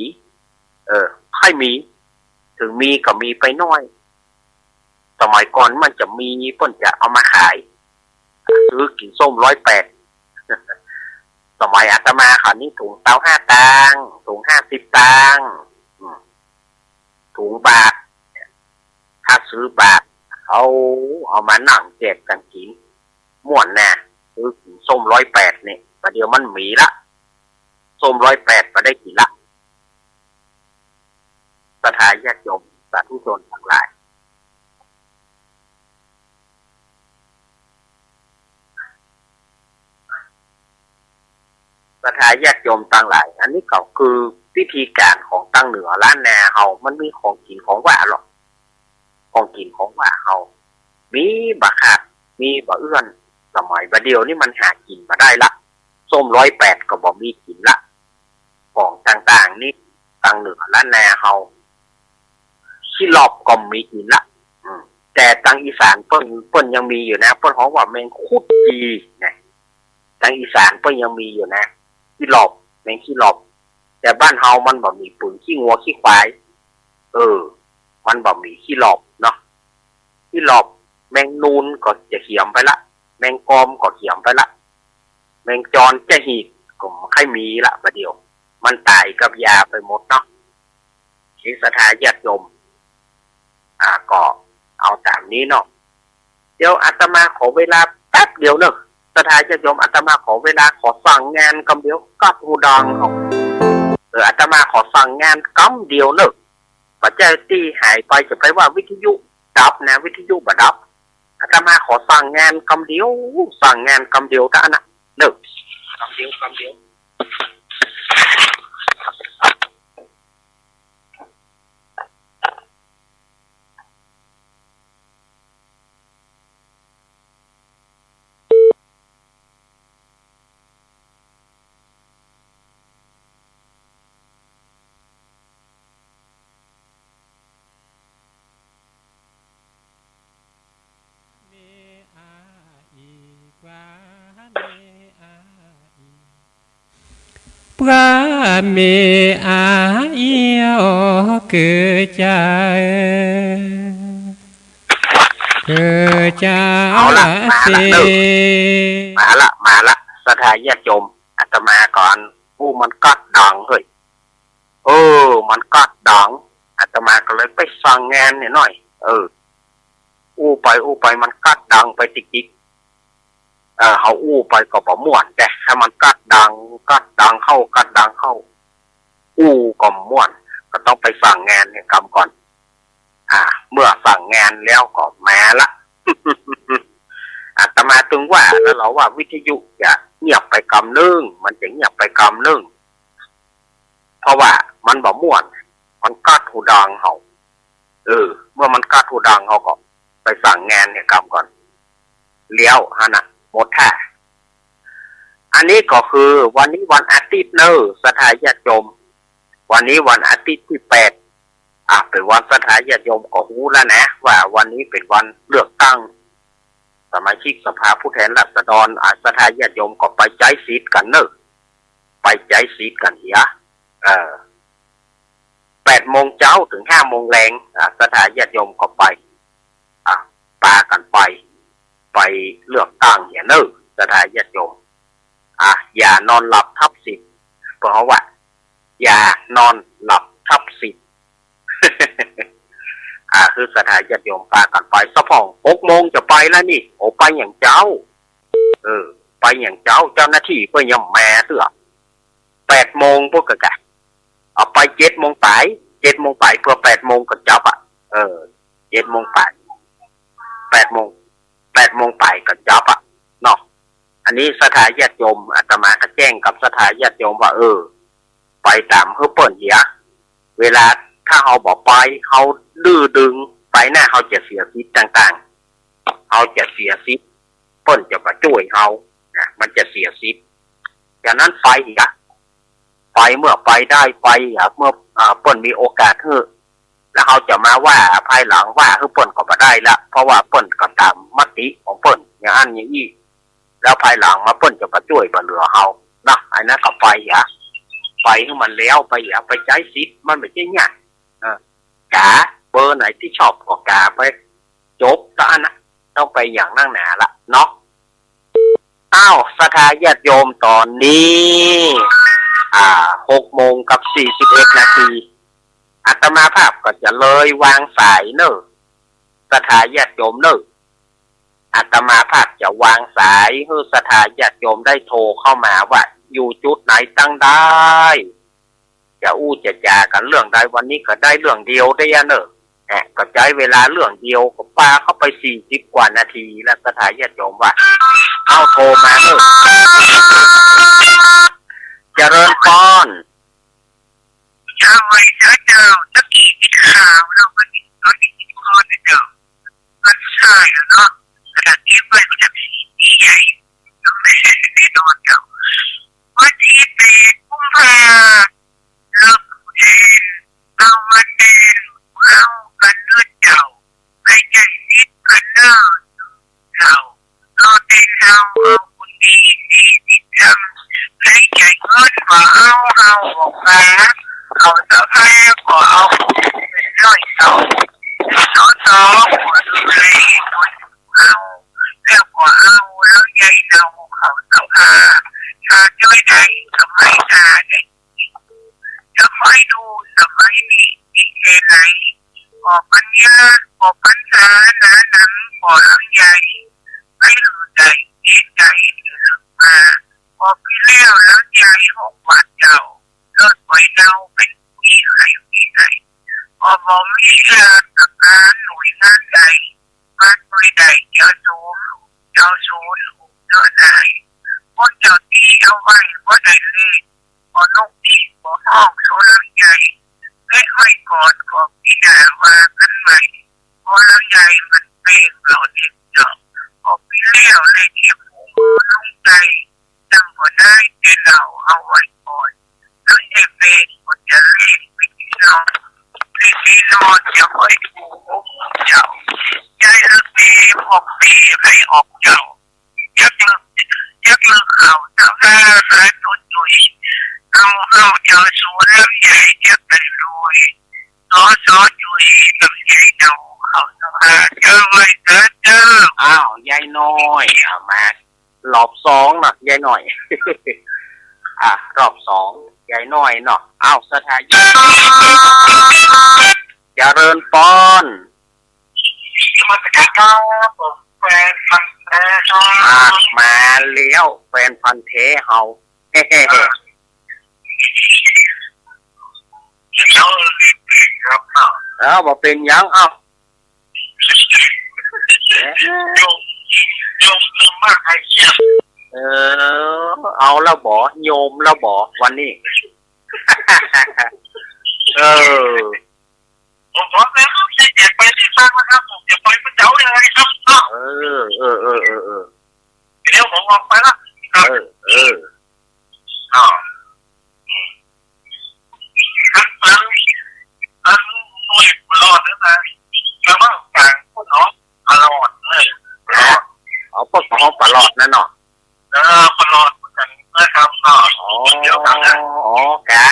ค่อยมีถึงมีก็มีไปน้อยสมัยก่อนมันจะมีเพิ่นจะเอามาขายซื้อกินส้ม108สมัยอาตมาค่ะนี่ถุงเต้า5ตังค์ถุง50ตังค์ถุงบาทถ้าซื้อบาทเขาเอามานั่งแจกกันกินม่วนแน่ซื้อกินส้ม108นี่ประเดี๋ยวมันมีละส้ม108ก็ได้กินละสถานญาติโยมสาธุชนทั้งหลายสถานญาติโยมทั้งหลายอันนี้ก็คือวิธีการของตั้งเหนือล้านนาเฮามันมีของกินของหวานหรอกของกินของหวานเฮามีบะขาดมีบะเอื้อนสมัยบัดเดียวนี่มันหากินมาได้ละส้ม108ก็บ่มีกินละของต่างๆนี่ตั้งเหนือล้านนาเฮาขี้หลอบก็มีกินละแต่ทางอีสานเพิ่นยังมีอยู่นะเพิ่นฮ้องว่าแมงคุดจีนะทางอีสานเพิ่นยังมีอยู่นะขี้หลอบแมงขี้หลอบแต่บ้านเฮามันบ่มีปุ๋ยขี้งัวขี้ควายมันบ่มีขี้หลอบเนาะขี้หลอบแมงนูนก็จะเขียมไปละแมงกอมก็เขียมไปละแมงจรจะหีดก็ไม่ค่อยมีละประเดี๋ยวมันตายกับยาไปหมดเนาะที่สถานญาติโยมก็เอาตามนี้เนาะเดี๋ยวอาตมาขอเวลาแป๊บเดียวเนอะสถานญาติโยมอาตมาขอเวลาขอสั่งงานกำเดียวกับหูดังเขาอาตมาขอสั่งงานกำเดียวเนอะปัจจัยที่หายไปจะไปว่าวิทยุดับนะวิทยุบดับอาตมาขอสั่งงานกำเดียวสั่งงานกำเดียวท่านนะเนอะกำเดียวปราเมอาเอียวเกิดใจเอาละมาละสถานญาติโยมอาตมาก่อนมันกัดดังเฮ้ยมันกัดดังอาตมาก็เลยไปสั่งงานเนี่ยหน่อยไปมันกัดดังไปติ๊กเขาไปก็บ่ม่วนแต่ถ้ามันกัดดังเข้าก็ม่วนก็ต้องไปสั่งงานเนี่ยกำก่อนเมื่อสั่งงานแล้วก็มาละ อาตมาถึงว่าแล้วเราว่าวิทยุจะเงียบไปกำนึงมันจะเงียบไปกำนึงเพราะว่ามันบ่ม่วนมันกัดหูดังเขาเมื่อมันกัดหูดังเขาก็ไปสั่งงานเนี่ยกำก่อนเลี้ยวฮะนะหมดท่าอันนี้ก็คือวันนี้วันอาทิตย์เนอะสถานญาติโยมวันนี้วันอาทิตย์ที่8 เป็นวันสถาญาติโยมก็รู้แล้วนะว่าวันนี้เป็นวันเลือกตั้งสมาชิกสภาผู้แทนราษฎรสถาญาติโยมก็ไปใจซีดกันเนอะไปใจซีดกันเหีย8 โมงเช้าถึง5 โมงแรงสถาญาติโยมก็ไปปากันไปเลือกตั้งเหียเนอะสถาญาติโยมอย่านอนหลับทับสิทธิ์เพราะว่าอย่านอนหลับทับสิทธิ์ คือสถาญาติโยมปากันไปสะพอง6 โมงจะไปแล้วนี่โอ้ไปอย่างเจ้าไปอย่างเจ้าหน้าที่เพื่อยังแม่เถอะ8 โมงพวกกะเอาไป7 โมงไปเพื่อ8 โมงก็จับ7 โมงไป8 โมงไปก็จับเนาะอันนี้สถาญาติโยมอาตมาก็แจ้งกับสถาญาติโยมว่าไปตามเพื่อเปิ่นเหียเวลาถ้าเขาบอกไปเขาดื้อดึงไปหน้าเขาจะเสียสิทธิ์ต่างๆเขาจะเสียสิทธิ์เปิ้นจะมาช่วยเขามันจะเสียสิทธิ์จากนั้นไปเมื่อไปได้ไปเมื่อเปิ้นมีโอกาสแล้วเขาจะมาว่าภายหลังว่าเปิ้นก็มาได้ละเพราะว่าเปิ้นก็ตามมติของเปิ้นอย่างอันอย่างนี้แล้วภายหลังมาเปิ้นจะมาช่วยมาเหลือเขานะไอ้นั่นก็ไปให้มันแล้วไปใจสิทธิ์มันไม่ใช่ง่ายกาเบอร์ไหนที่ชอบก็กาไปจบตอนนะต้องไปอย่างนั่งหนาละเนาะสถาญาติโยมตอนนี้6 โมงกับ 41 นาทีอาตมาภาพก็จะเลยวางสายเนอะสถาญาติโยมเนอะอาตมาภาพจะวางสายให้สถาญาติโยมได้โทรเข้ามาว่าอยู่จุดไหนตั้งได้จะจะจากันเรื่องใดวันนี้ก็ได้เรื่องเดียวได้เนอะก็ใช้เวลาเรื่องเดียวก็ปาเข้าไป40 กว่านาทีแล้วสถาญาติโยมว่าเอาโทรมาเนอะเจริญพรชาวไว้เจ้าตะกี้ที่ข่าวเรามันเราได้ยินข้อเดิมมันใช่เนาะขณะที่เพื่อนจะมีใหญ่ต้องไม่ใช่ในโดนเจ้าวันที่8 กุมภาเริ่มเดินเอาวันเดินเอากันเลือดเจ้าให้ใจนิดกันเดินเราเดินเอาคนดีทำให้ใจเงินมาเอาออกมาเอาแต่แม่ก็เอาน้อยสองหัวดูเลยเอาแล้วก็เอาแล้วใหญ่เราเขาแต่ถ้าช่วยได้สมัยหน้าเนี่ยจะคอยดูสมัยนี้อีกแค่ไหนขอปัญญาขอปัญหาหนาหนังขอลำใหญ่ไม่รู้ใจเย็นใจหรือมาพอพี่เลี้ยวแล้วใหญ่6 วันเจ้าเลิกไว้เน่าเป็นมีใครพอบอกมีงานทำงานหน่วยงานใดมาหน่วยใดเจ้าโจเจ้านายคนเจ้าที่เอาไว้ว่าใดเลยพอนกที่พอห้องโซลำใหญ่และค่อยกอดของพี่นาว่ากันใหม่พอลำใหญ่มันเป็นเราเด็กเจ้าพอพี่เลี้ยวเลยเทียบหูลงใจจำบ่ได้แต่เราเอาไว้ก่อนแล้วเอฟเองก็จะเล่นไปที่นอนจะคอยดูเจ้าใจเลิกปีให้ออกเจ้ายักเลิกข่าวเจ้าหน้าสายต้นจุยเอาเจ้าสูงแล้วใหญ่จะเป็นรวยซอจุยกับใหญ่เจ้าเขาเจ้าไว้เจ้ายายน้อยมารอบ2นะยายน้อย รอบ2ยายน้อยเนาะสถาญาติเจริญพรมาจากผมแฟนพันธุ์แท้มาเลี้ยวแฟนพันธุ์แท้เฮาเจ้าเรียนครับบอกเป็นยังโยมมากไอ้เชี่ยเอาแล้วบ่โยมแล้วบ่วันนี้ผมบอกแล้วจะไปที่ฟังนะครับผมจะไปเป็นเจ้ายังไงครับเดี๋ยวผมออกไปละทั้งหน่วย พวกของปลอดนั่นเนาะ ปลอดกันนะครับก็ อ๋อ เดียวกันนะ อ๋อกะ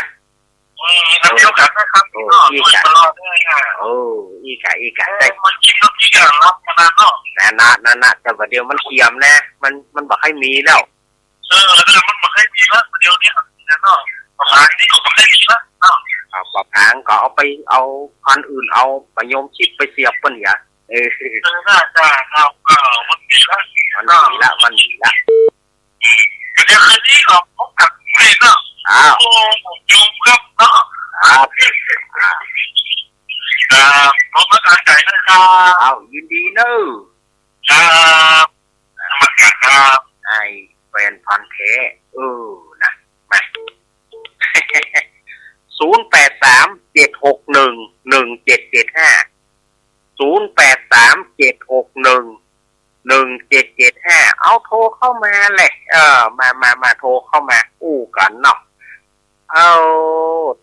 เดียวกันนะครับก็ปลอดด้วยนะ โอ้อีกะแต่ มันกินกับที่อย่างรับขนาดเนาะ นั่นแต่ว่าเดี๋ยวมันเทียมนะมันบอกให้มีแล้ว มันไม่เคยมีแล้วเดี๋ยวนี้เนาะประมาณนี้ก็ไม่มีแล้วเนาะ ปลอกหางก็เอาไปเอาพันอื่นเอาไปโยมชิดไปเสียบปุ่นอย่าน่าจะครับมันมีแล้ว มันมีละ เดี๋ยวคืนนี้ก็พบกับใครเนาะ อ้าว โอ้ยุงครับเนาะ ครับ ผมมาการใจนะครับ อ้าวยินดีเนอะ ครับมาการครับ ไอ้แฟนพันธุ์แท้นะมา0837611775เอาโทรเข้ามาเลยมาโทรเข้ามาอู้กันเนาะเอา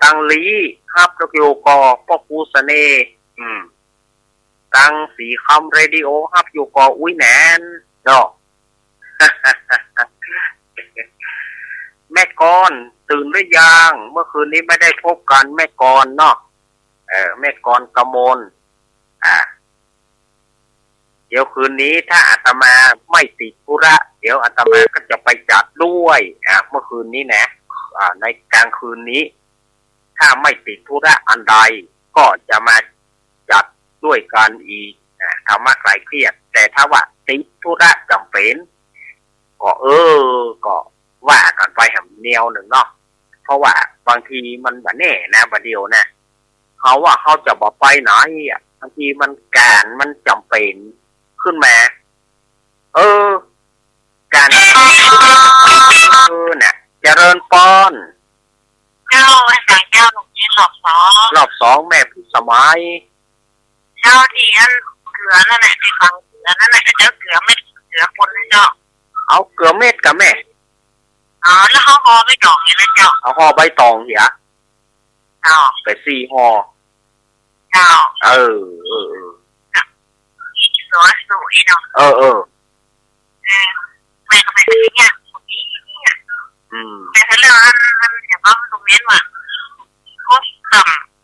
ตังลีครับตะกิโอปอกูสเนตังสีคำเรดิโอครับอยู่กออุ้ยแนนเนาะ แม่กรตื่นหรือยังเมื่อคืนนี้ไม่ได้พบกันแม่กรเนาะแม่กรกมลเดี๋ยวคืนนี้ถ้าอาตมาไม่ติดธุระเดี๋ยวอาตมาก็จะไปจัดด้วยเมื่อคืนนี้นะในกลางคืนนี้ ถ้าไม่ติดธุระอันใดก็จะมาจัดด้วยกันอีกทำมาคลายเครียดแต่ถ้าว่าติดธุระจำเป็นก็ก็ว่ากันไปแหมแนวหนึ่งเนาะเพราะว่าบางทีมันแบบแน่นะบัดเดียวนะเขาว่าเขาจะบอกไปไหนบางทีมันการมันจำเป็นขึ้นมาการเนี่ยเจริญปอนเจ้าอาจารย์เจ้าหนุ่มที่รอบสองแม่พี่สมัยเจ้าที่อันเกลือนั่นแหละที่ฟังเกลือนั่นแหละเจ้าเกลือเม็ดเกลือคนนะเจ้าเอาเกลือเม็ดกับแม่แล้วเขาห่อใบตองอย่างนั้นเจ้าเอาห่อใบตองเหรอเจ้าไป4 ห่อเจ้าสวยเนาะแม่ก็ไม่เป็นอย่างนี้แต่ถ้าเรื่องมันอย่างว่าตรงนี้ว่าครบค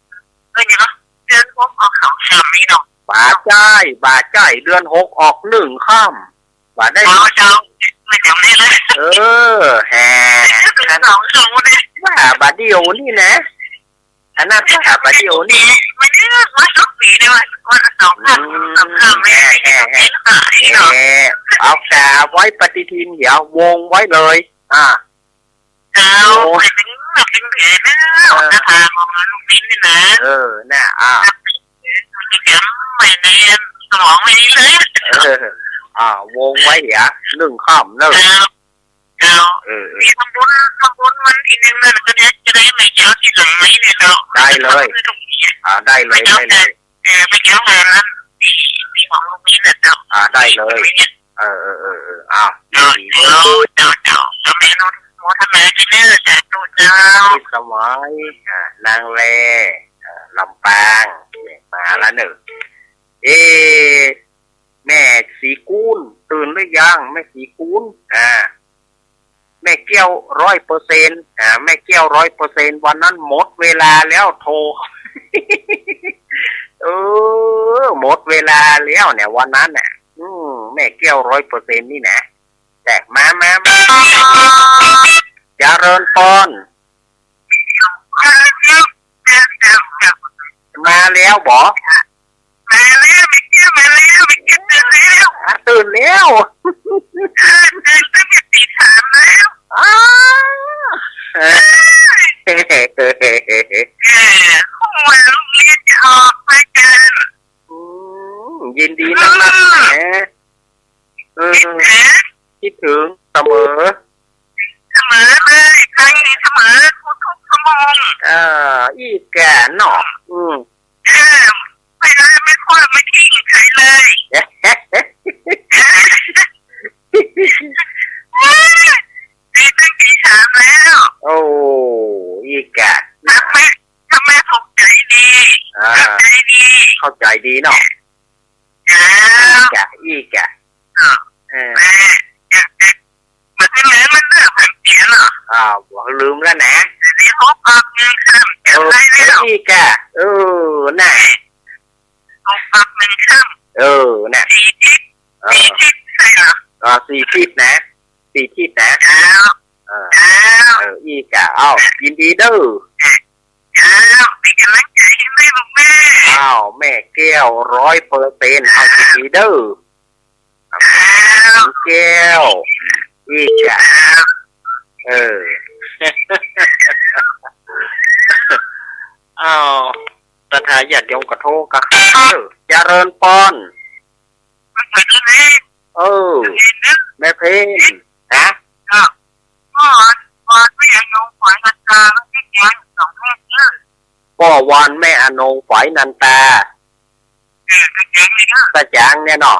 ำก็อย่างว่าเดือนครบออก2 คำนี่เนาะบาจ่ายเดือน6ออก1 ค่ำบาได้เจ้าไม่จำได้เลยแฮ่2 คำเลยว่าบาเดียวนี่นะอันนั้นว่าบาเดียวนี่ไม่ได้ว่า2 ปีเลยว่า2 คำไม่เอาแต่ไว้ปฏิทินเดี๋ยววงไว้เลยเจ้าเป็นแผลนะหน้าผากของลูกนิ้นนี่นะน่ะไม่ในสมองไม่ดีเลยวงไว้เหรอ1 ค่ำเนอะมีทำบุญมันทีนึงนั่นก็จะได้ไม่เจ้าที่หลังไหมเนี่ยเจ้าได้เลยได้เลยไม่เจ้างานนั้นที่ของลูกนิ้นเนี่ยเจ้าได้เลยเจ้าแม่นโมทำไมจะเนื้อจากตัวเจ้าที่สมัยนางแลลำปางมาแล้วเนอะแม่สีกูลตื่นหรือยังแม่สีกูลแม่เกี้ยว100%แม่เกี้ยว100%วันนั้นหมดเวลาแล้วโทรหมดเวลาแล้วเนี่ยวันนั้นน่ะแม่เกี้ยว100%นี่นะแต่มาเจริญพรมาแล้วบอกมาแล้วไม่เกี่ยวตื่นแล้วตั้งแต่ตี 3แล้วห้องวันโรงเรียนจะออกไปกันยินดีนะคิดถึงเสมอเลยใครเสมอทุกชั่วโมงอีแก่หนอไม่ค่อยไม่ทิ้งใครเลยตั้งตี 3แล้วโอ้อีแก่ทำไมเข้าใจดีเข้าใจดีเนาะอีแก่แม่ ลืมแล้วนะ ในห้องพักเงินค่ำจำได้ไหมล่ะ อีกอะน่ะ ห้องพักเงินค่ น่ะ ำสี่ทิศใช่เหรอ 4 ทิศนะ4 ทิศนะ อ้าว เออ อ้าว อีกอะยินดีเด้อ อ้าวเป็นกำลังใจให้แม่บอกแม่ แม่แก้ว100%เอายินดีเด้อ อ้าว แก้วอีกอะสถาญาติโยมกระโทกะเจริญปอน มันเหมือนกันเลย เห็นนะ แม่เพนนะ ก่อนไม่ยังลงฝอยกันตาแล้วแค่แกงสองแค่เยอะ ป้อวานแม่อนงฝอยนันตา แกงเลยเนอะ ตาจางเนี่ยเนาะ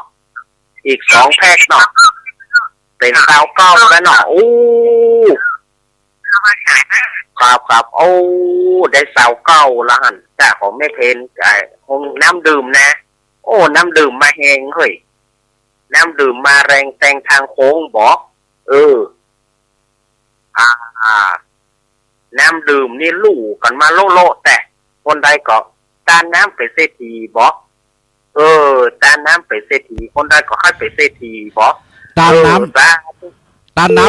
อีก2 แพ็คเนาะเป็น29แล้วเนาะทำไมขายนะ ครับได้29ละหันจ้าของแม่เพนคงน้ำดื่มนะน้ำดื่มมาแหงเฮ้ยน้ำดื่มมาแรงแซงทางโค้งบอกน้ำดื่มนี่ลู่กันมาโลแต่คนใดก็ตานน้ำไปเศรษฐีบอกตานน้ำไปเศรษฐีคนใดก็ให้ไปเศรษฐีบอก ตามน้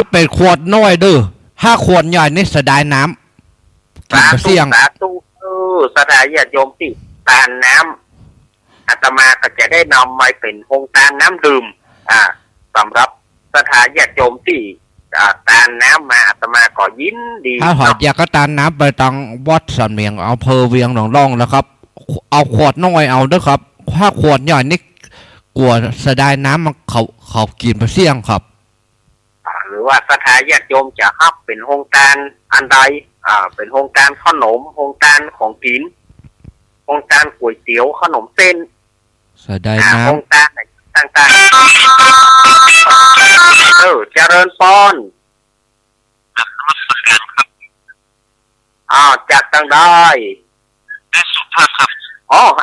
ำเป็นขวดน้อยเด้อ5 ขวดใหญ่นี่เสียดายน้ำกินไปเสี่ยง สาธุสถาญาติโยมที่ตานน้ำอาตมาก็จะได้นำมาเป็นโครงการน้ำดื่มสำหรับสถาญาติโยมที่ตานน้ำมาอาตมาก็ยินดี ถ้าหอดอยากก็ตามน้ำไปตังวัดสันเมียงเอาเพอเวียงหนองร่องแล้วครับ เอาขวดน้อยเอาเด้อครับถ้าขวดใหญ่นี่กลัวเสียดายน้ำมันเขากินไปเสี่ยงครับ หรือว่าสถาญาติโยมจะฮับเป็นโครงการอันใดเป็นโครงการขนมโครงการของกินโครงการก๋วยเตี๋ยวขนมเส้น เสียดายน้ โครงการต่างๆเจริญปอนจากต่างได้ ได้สุภาพครับ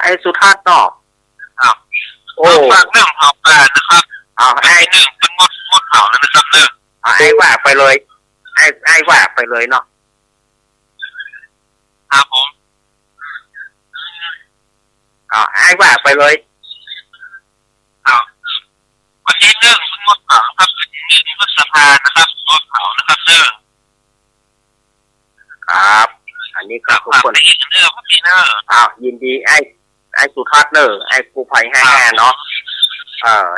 ไอ้สุทัศน์เนาะฝากเรื่องเผาปลานะครับไอ้หนึ่งเป็นงดเผาแล้วนะครับเรื่อง ไอ้ว่าไปเลยไอ้ว่าไปเลยเนาะ ครับผม ไอ้ว่าไปเลย วันที่1เป็นงดเผาครับ1 พฤษภานะครับงดเผานะครับเรื่อง ครับอันนี้ก็ทุกคน ได้ยินเรื่องพี่เนอร์ ยินดีไอ้สุทัศน์เนอะไอ้กูภัย55เนาะ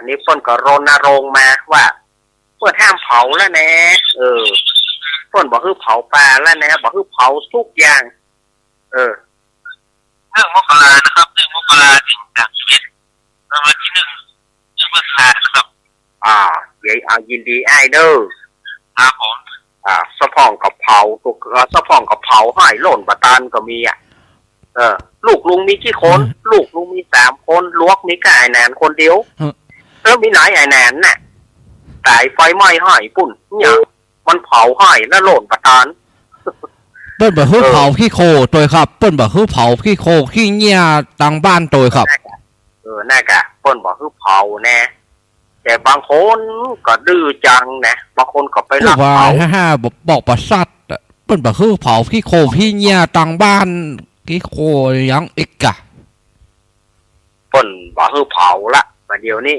นี่เพิ่นก็รณรงค์มาว่าเพิ่นห้ามเผาแล้วนะเพิ่นบอกคือเผาปลาแล้วนะบอกคือเผาทุกอย่างเรื่องมกรานะครับเรื่องมกราถึงจากชีวิตวันที่1 พฤษภาครับยินดีไอ้เด้อ ครับผม สะพองกับเผาสะพองกับเผาให้หล่นบะตานก็มีลูกลุงมีกี่คนลูกลุงมี3 คนลวกมีแค่ไอ้แหนนคนเดียวมีไหนไอ้แหนนน่ะตายไฟไหม้ให้ปุ่นเนี่ยมันเผาให้แล้วหล่นบะตานเปิ้นบอกคือเผาขี้โคตัวครับเปิ้นบอกคือเผาขี้โคขี้เงี้ยตังบ้านตัวครับน่ากะเปิ้นบอกคือเผาแน่แต่บางคนก็ดื้อจังนะบางคนก็ไปลักเผาบอกประสัตเปิ้นบอกคือเผาขี้โคขี้เงี้ยตังบ้านขี้โคยังอีกกะเปิ้นบอกคือเผาละมาเดี๋ยวนี้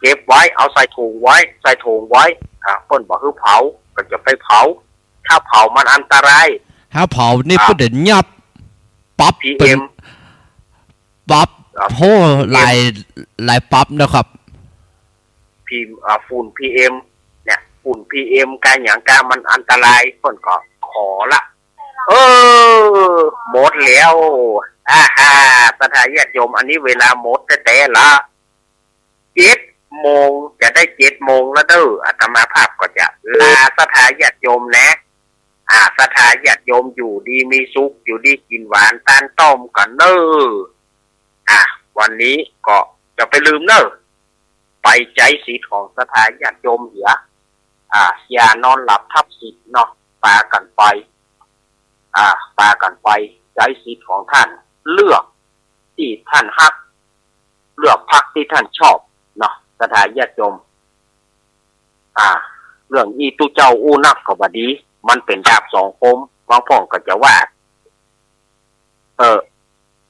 เก็บไว้เอาใส่ถุงไว้เปิ้นบอกคือเผาก็จะไปเผาถ้าเผามันอันตรายถ้าเผานี่เปิ้นเด่นยับปั๊บเป็นปั๊บโหหลายปั๊บนะครับฝุ่น PM เนี่ยฝุ่น PM การอย่างกามันอันตรายเพิ่นก็ขอละหมดแล้วสถาญาติโยมอันนี้เวลาหมดแต่ละ7 โมงจะได้7 โมงแล้วเด้ออาตมาภาพก็จะลาสถาญาติโยมนะสถาญาติโยมอยู่ดีมีสุขอยู่ดีกินหวานตานต้มกันเด้อวันนี้ก็จะไปลืมเด้อไปใจสีของสถาญาติโยมเหียอย่านอนหลับทับสิทธิ์เนาะปากันไปใจสีของท่านเลือกที่ท่านฮักเลือกพรรคที่ท่านชอบเนาะสถาญาติโยมเรื่องอีตุเจ้าอูนักก็บ่ดี มันเป็นดาบสองคมบางพ่องก็จะว่า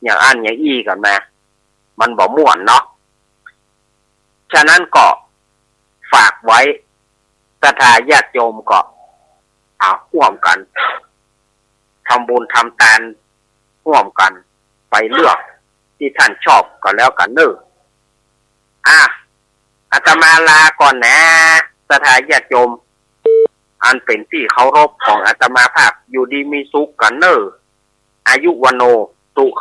อย่างอันอย่างอี้กันมามันบ่ม่วนเนาะฉะนั้นก็ฝากไว้ศรัทธาญาติโยมก็ร่วมกันทำบุญทำทานร่วมกันไปเลือกที่ท่านชอบก็แล้วกันเนอะอาตมาลาก่อนนะศรัทธาญาติโยมอันเป็นที่เคารพของอาตมาภาพอยู่ดีมีสุขกันเนอะอายุวโนสุ